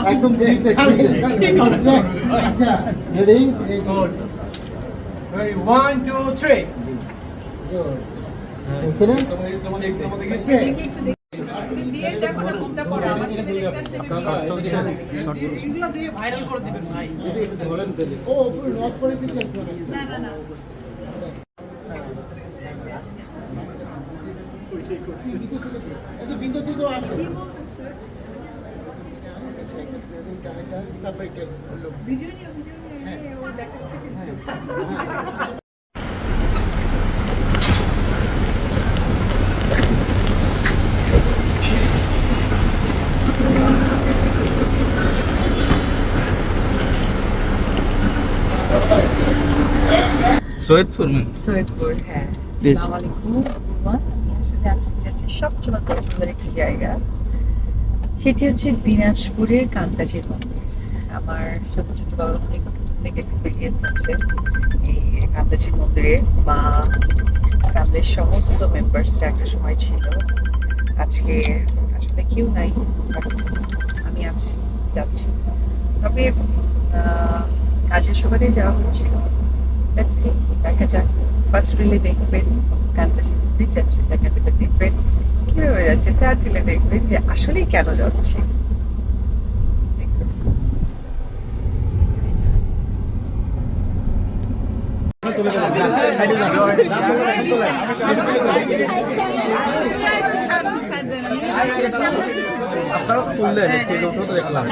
একদম আচ্ছা ready 1 2 3 viral করে দিবেন ভাই ও নট করে দিচ্ছি না না না বিন্দু থেকে আসো ভিডিও ও দেখাচ্ছে কিন্তু সৈয়দপুর হ্যাঁ আসসালামু আলাইকুম আমি আসলে আজকে যাচ্ছি সবচেয়ে আমার পছন্দের একটি জায়গা সেটি হচ্ছে দিনাজপুরের কান্তাজির মন্দির আমার ছোট ছোটবেলার অনেক এক্সপিরিয়েন্স আছে এই কান্তাজির মন্দিরে বা ফ্যামিলির সমস্ত মেম্বার্সরা একটা সময় ছিল আজকে আসলে কেউ নাই আমি আছি যাচ্ছি তবে কাজের সুবাদে যাওয়া হচ্ছিল দেখা যাক ফার্স্ট রিলে দেখবেন কান্তাজি মন্দির যাচ্ছে সেকেন্ড রিলে দেখবেন কিভাবে যাচ্ছে থার্ড রিলে দেখবেন যে আসলেই কেন যাচ্ছে আপনারা তুললেন তো দেখলাম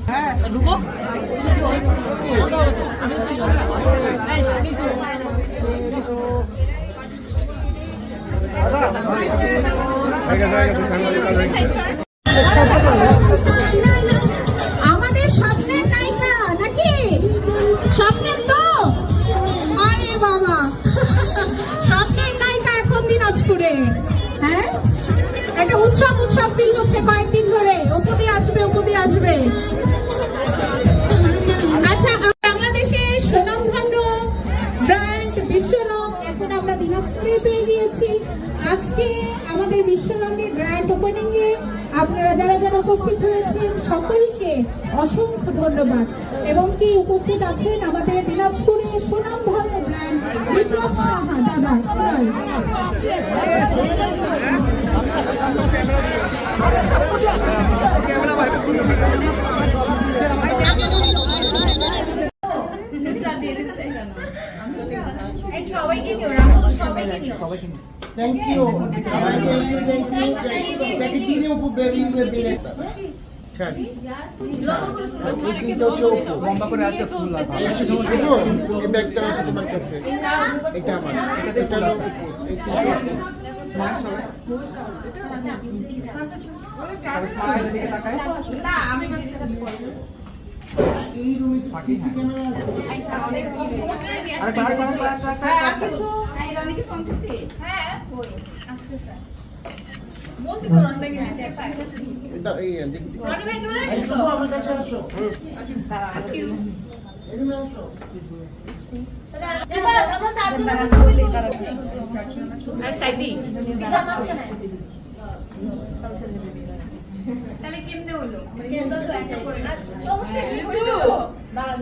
হ্যাঁ ঢুকো আমাদের স্বপ্নের নায়িকা নাকি স্বপ্নের তো আরে বাবা স্বপ্নের নায়িকা এখন দিনাজপুরে হ্যাঁ একটা উৎসব ফিল হচ্ছে কয়েকদিন ধরে উপদে আসবে আচ্ছা বাংলাদেশের সুনামধন্য ব্র্যান্ড বিশ্বরং এখন আমরা দিনাজপুরে পেয়ে দিয়েছি আজকে আমাদের বিশ্বরঙের গ্র্যান্ড ওপেনিং এ আপনারা যারা উপস্থিত হয়েছেন সকলকে অসংখ্য ধন্যবাদ এবং কি উপস্থিত আছেন আমাদের দিনাজপুরের সুনামধন্য ব্র্যান্ড বিপ্লব সাহা দাদা সবাইকে নিও রাহুল সবাইকে নিও থ্যাংক ইউ লম্বা করে আজকে ফুল লাগবে এই ব্যাগটা তোমার কাছে এটা আমার স্মাইল দিকে তাকায় না আমি এই রুমে সিসি ক্যামেরা আছে এটা এই দেখি আমার কাছে আসো এই রুমে আসো তাহলে কেমনে হলো সমস্যা কি হলো দাঁড়া